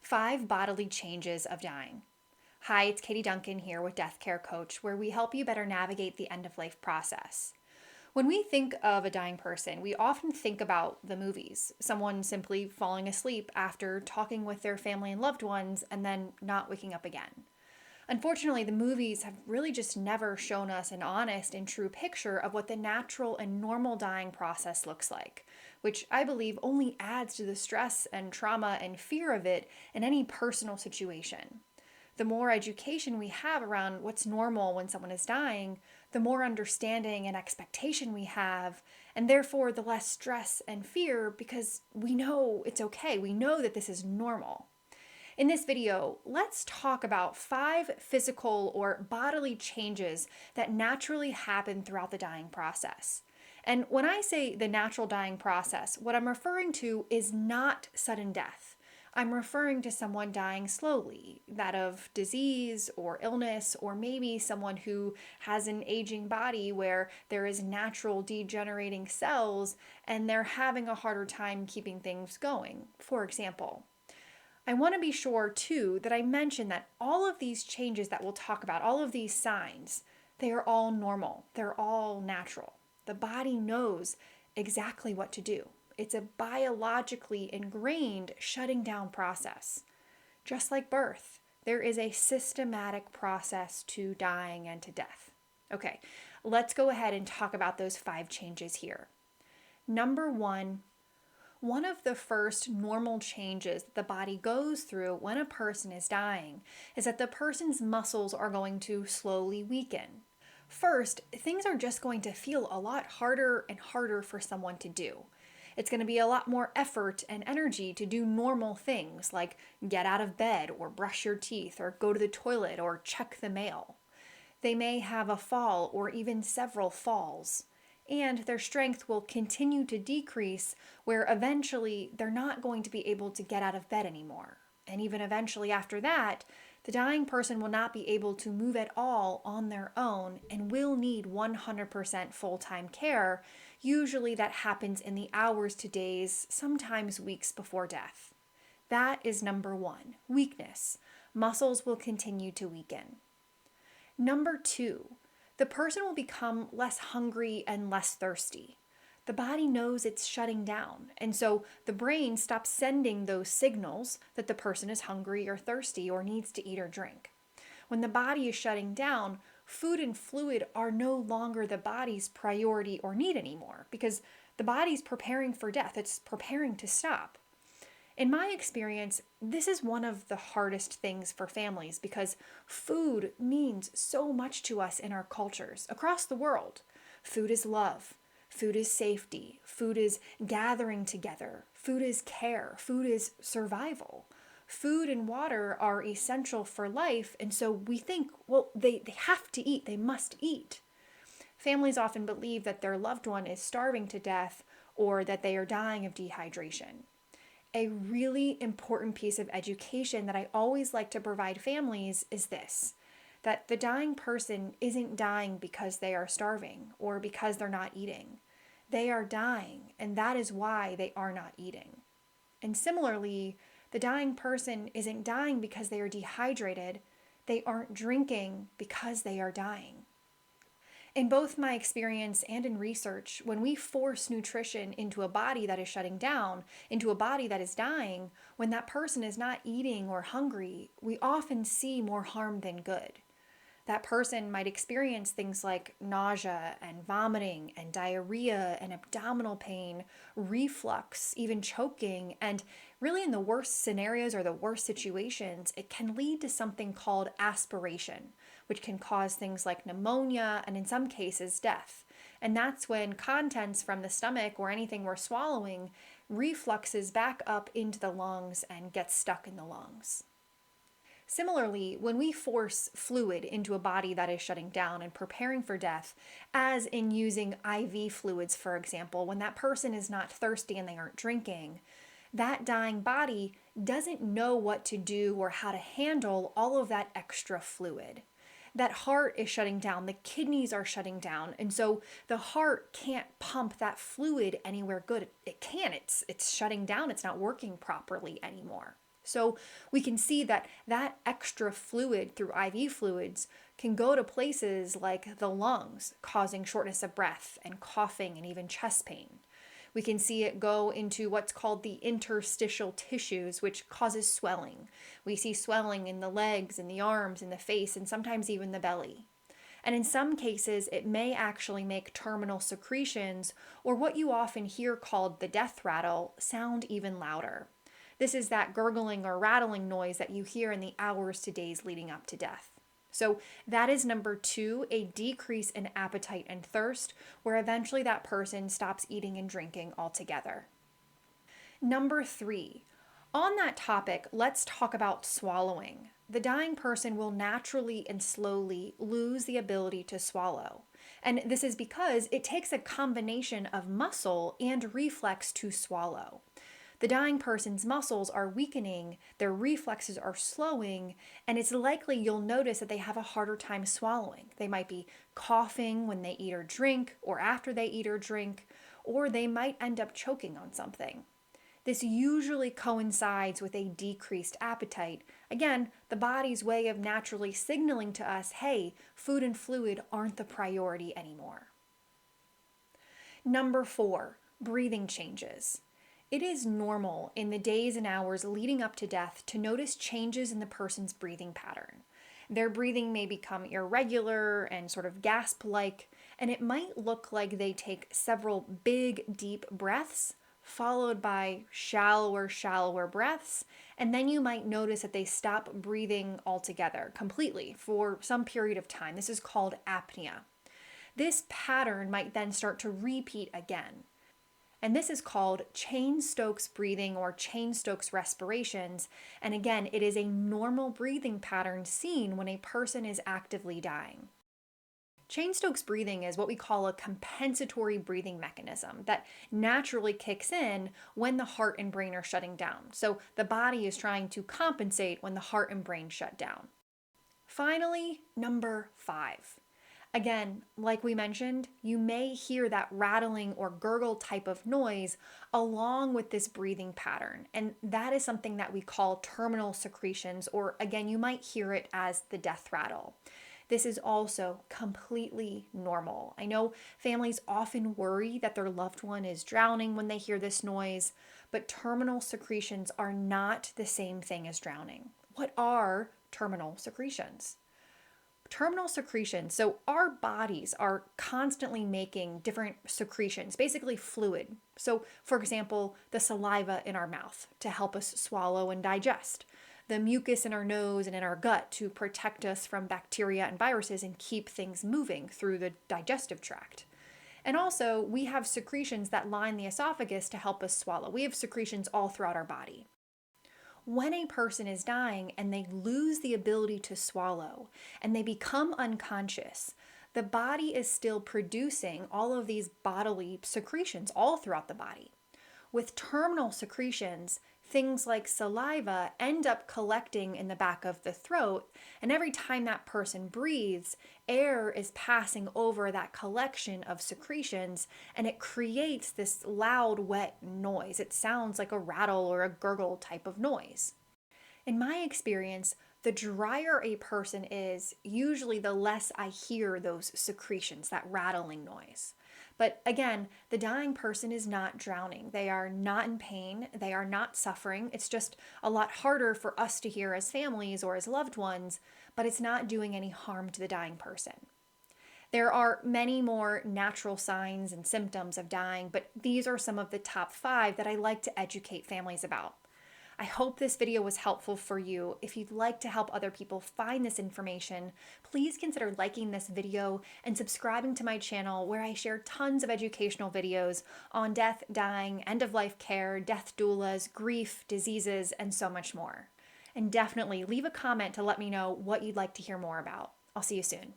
5 bodily changes of dying. Hi, it's Katie Duncan here with Death Care Coach, where we help you better navigate the end of life process. When we think of a dying person, we often think about the movies, someone simply falling asleep after talking with their family and loved ones and then not waking up again. Unfortunately, the movies have really just never shown us an honest and true picture of what the natural and normal dying process looks like, which I believe only adds to the stress and trauma and fear of it in any personal situation. The more education we have around what's normal when someone is dying, the more understanding and expectation we have, and therefore the less stress and fear because we know it's okay. We know that this is normal. In this video, let's talk about 5 physical or bodily changes that naturally happen throughout the dying process. And when I say the natural dying process, what I'm referring to is not sudden death. I'm referring to someone dying slowly, that of disease or illness, or maybe someone who has an aging body where there is natural degenerating cells and they're having a harder time keeping things going, for example. I want to be sure too that I mention that all of these changes that we'll talk about, all of these signs, they are all normal. They're all natural. The body knows exactly what to do. It's a biologically ingrained shutting down process. Just like birth, there is a systematic process to dying and to death. Okay, let's go ahead and talk about those 5 changes here. Number 1, one of the first normal changes that the body goes through when a person is dying is that the person's muscles are going to slowly weaken. First, things are just going to feel a lot harder and harder for someone to do. It's going to be a lot more effort and energy to do normal things like get out of bed or brush your teeth or go to the toilet or check the mail. They may have a fall or even several falls. And their strength will continue to decrease where eventually they're not going to be able to get out of bed anymore. And even eventually after that, the dying person will not be able to move at all on their own and will need 100% full-time care. Usually that happens in the hours to days, sometimes weeks before death. That is number 1, weakness. Muscles will continue to weaken. Number 2, the person will become less hungry and less thirsty. The body knows it's shutting down, and so the brain stops sending those signals that the person is hungry or thirsty or needs to eat or drink. When the body is shutting down, food and fluid are no longer the body's priority or need anymore because the body's preparing for death. It's preparing to stop. In my experience, this is one of the hardest things for families because food means so much to us in our cultures across the world. Food is love. Food is safety. Food is gathering together. Food is care. Food is survival. Food and water are essential for life, and so we think, well, they have to eat. They must eat. Families often believe that their loved one is starving to death or that they are dying of dehydration. A really important piece of education that I always like to provide families is this, that the dying person isn't dying because they are starving or because they're not eating. They are dying, and that is why they are not eating. And similarly, the dying person isn't dying because they are dehydrated. They aren't drinking because they are dying. In both my experience and in research, when we force nutrition into a body that is shutting down, into a body that is dying, when that person is not eating or hungry, we often see more harm than good. That person might experience things like nausea and vomiting and diarrhea and abdominal pain, reflux, even choking, and really in the worst scenarios or the worst situations, it can lead to something called aspiration, which can cause things like pneumonia and in some cases death. And that's when contents from the stomach or anything we're swallowing refluxes back up into the lungs and gets stuck in the lungs. Similarly, when we force fluid into a body that is shutting down and preparing for death, as in using IV fluids, for example, when that person is not thirsty and they aren't drinking, that dying body doesn't know what to do or how to handle all of that extra fluid. That heart is shutting down, the kidneys are shutting down, and so the heart can't pump that fluid anywhere good. It can't, it's shutting down, it's not working properly anymore. So we can see that that extra fluid through IV fluids can go to places like the lungs, causing shortness of breath and coughing and even chest pain. We can see it go into what's called the interstitial tissues, which causes swelling. We see swelling in the legs, in the arms, in the face, and sometimes even the belly. And in some cases, it may actually make terminal secretions, or what you often hear called the death rattle, sound even louder. This is that gurgling or rattling noise that you hear in the hours to days leading up to death. So that is number 2, a decrease in appetite and thirst, where eventually that person stops eating and drinking altogether. Number 3, on that topic, let's talk about swallowing. The dying person will naturally and slowly lose the ability to swallow. And this is because it takes a combination of muscle and reflex to swallow. The dying person's muscles are weakening, their reflexes are slowing, and it's likely you'll notice that they have a harder time swallowing. They might be coughing when they eat or drink, or after they eat or drink, or they might end up choking on something. This usually coincides with a decreased appetite. Again, the body's way of naturally signaling to us, hey, food and fluid aren't the priority anymore. Number 4, breathing changes. It is normal in the days and hours leading up to death to notice changes in the person's breathing pattern. Their breathing may become irregular and sort of gasp-like, and it might look like they take several big, deep breaths, followed by shallower breaths, and then you might notice that they stop breathing altogether, completely, for some period of time. This is called apnea. This pattern might then start to repeat again. And this is called Cheyne-Stokes breathing or Cheyne-Stokes respirations. And again, it is a normal breathing pattern seen when a person is actively dying. Cheyne-Stokes breathing is what we call a compensatory breathing mechanism that naturally kicks in when the heart and brain are shutting down. So the body is trying to compensate when the heart and brain shut down. Finally, number 5. Again, like we mentioned, you may hear that rattling or gurgle type of noise along with this breathing pattern. And that is something that we call terminal secretions, or again, you might hear it as the death rattle. This is also completely normal. I know families often worry that their loved one is drowning when they hear this noise, but terminal secretions are not the same thing as drowning. What are terminal secretions? Terminal secretions, so our bodies are constantly making different secretions, basically fluid. So, for example, the saliva in our mouth to help us swallow and digest, the mucus in our nose and in our gut to protect us from bacteria and viruses and keep things moving through the digestive tract. And also, we have secretions that line the esophagus to help us swallow. We have secretions all throughout our body. When a person is dying and they lose the ability to swallow and they become unconscious, the body is still producing all of these bodily secretions all throughout the body. With terminal secretions, things like saliva end up collecting in the back of the throat, and every time that person breathes, air is passing over that collection of secretions, and it creates this loud, wet noise. It sounds like a rattle or a gurgle type of noise. In my experience, the drier a person is, usually the less I hear those secretions, that rattling noise. But again, the dying person is not drowning. They are not in pain. They are not suffering. It's just a lot harder for us to hear as families or as loved ones, but it's not doing any harm to the dying person. There are many more natural signs and symptoms of dying, but these are some of the top 5 that I like to educate families about. I hope this video was helpful for you. If you'd like to help other people find this information, please consider liking this video and subscribing to my channel where I share tons of educational videos on death, dying, end-of-life care, death doulas, grief, diseases, and so much more. And definitely leave a comment to let me know what you'd like to hear more about. I'll see you soon.